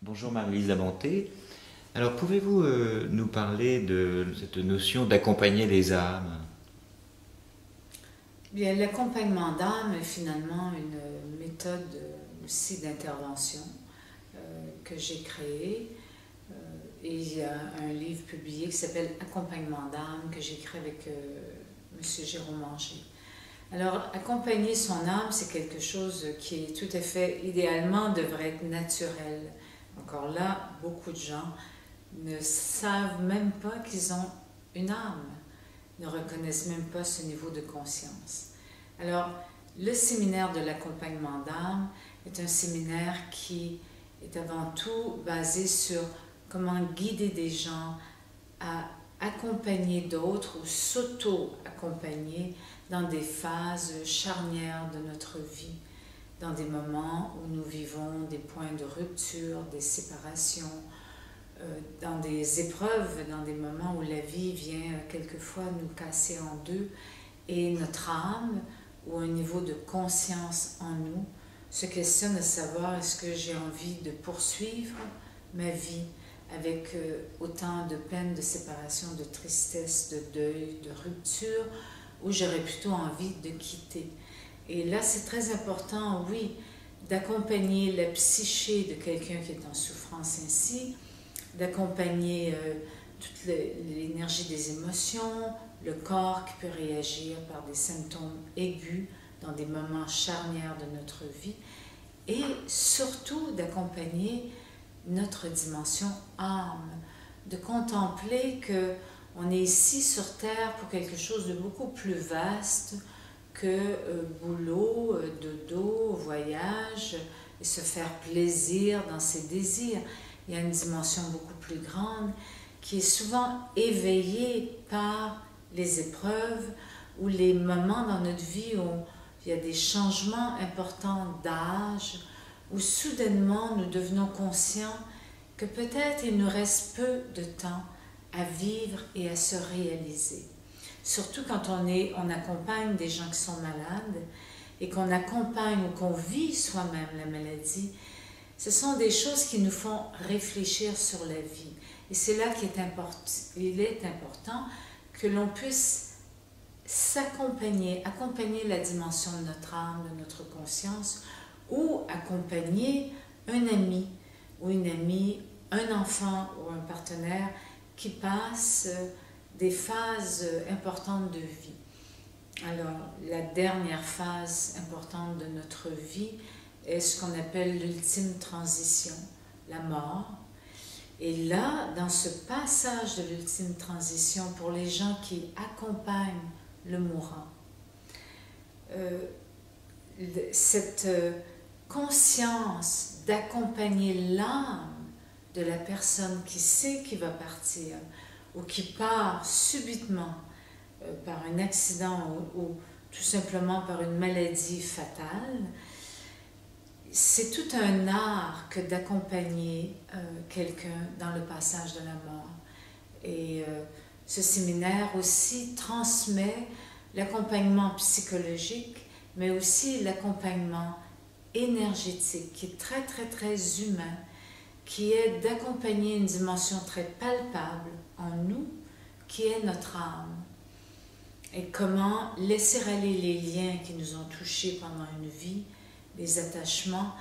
Bonjour Marie-Lise Labanté. Alors pouvez-vous nous parler de cette notion d'accompagner les âmes? Bien, l'accompagnement d'âme est finalement une méthode aussi d'intervention que j'ai créée. Et il y a un livre publié qui s'appelle Accompagnement d'âme que j'ai écrit avec M. Jérôme Manger. Alors, accompagner son âme, c'est quelque chose qui est tout à fait, idéalement, devrait être naturel. Encore là, beaucoup de gens ne savent même pas qu'ils ont une âme, ne reconnaissent même pas ce niveau de conscience. Alors, le séminaire de l'accompagnement d'âme est un séminaire qui est avant tout basé sur comment guider des gens à accompagner d'autres ou s'auto-accompagner dans des phases charnières de notre vie, dans des moments où nous vivons des points de rupture, des séparations, dans des épreuves, dans des moments où la vie vient quelquefois nous casser en deux et notre âme ou un niveau de conscience en nous se questionne à savoir est-ce que j'ai envie de poursuivre ma vie avec autant de peine, de séparation, de tristesse, de deuil, de rupture, ou j'aurais plutôt envie de quitter. Et là, c'est très important, oui, d'accompagner la psyché de quelqu'un qui est en souffrance ainsi, d'accompagner toute l'énergie des émotions, le corps qui peut réagir par des symptômes aigus dans des moments charnières de notre vie, et surtout d'accompagner notre dimension âme, de contempler que on est ici sur Terre pour quelque chose de beaucoup plus vaste que boulot, dodo, voyage, et se faire plaisir dans ses désirs. Il y a une dimension beaucoup plus grande qui est souvent éveillée par les épreuves ou les moments dans notre vie où il y a des changements importants d'âge, où soudainement nous devenons conscients que peut-être il nous reste peu de temps à vivre et à se réaliser. Surtout quand on accompagne des gens qui sont malades et qu'on accompagne ou qu'on vit soi-même la maladie, ce sont des choses qui nous font réfléchir sur la vie. Et c'est là qu'il est important que l'on puisse s'accompagner, accompagner la dimension de notre âme, de notre conscience, ou accompagner un ami ou une amie, un enfant ou un partenaire qui passe des phases importantes de vie. Alors, la dernière phase importante de notre vie est ce qu'on appelle l'ultime transition, la mort. Et là, dans ce passage de l'ultime transition, pour les gens qui accompagnent le mourant, cette conscience d'accompagner l'âme de la personne qui sait qu'il va partir ou qui part subitement par un accident ou tout simplement par une maladie fatale, c'est tout un art que d'accompagner quelqu'un dans le passage de la mort. Et ce séminaire aussi transmet l'accompagnement psychologique, mais aussi l'accompagnement énergétique, qui est très, très, très humain, qui est d'accompagner une dimension très palpable en nous, qui est notre âme. Et comment laisser aller les liens qui nous ont touchés pendant une vie, les attachements,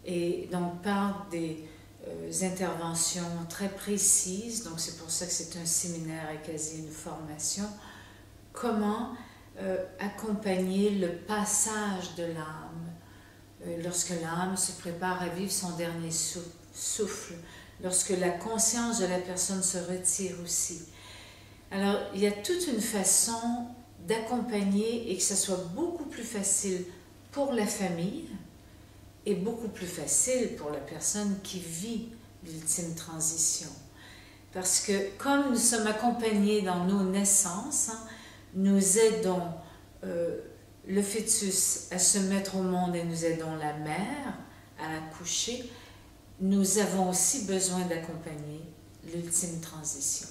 et donc par des interventions très précises, donc c'est pour ça que c'est un séminaire et quasi une formation, comment accompagner le passage de l'âme, lorsque l'âme se prépare à vivre son dernier souffle, lorsque la conscience de la personne se retire aussi. Alors, il y a toute une façon d'accompagner et que ce soit beaucoup plus facile pour la famille et beaucoup plus facile pour la personne qui vit l'ultime transition. Parce que comme nous sommes accompagnés dans nos naissances, nous aidons le fœtus à se mettre au monde et nous aidons la mère à accoucher, nous avons aussi besoin d'accompagner l'ultime transition.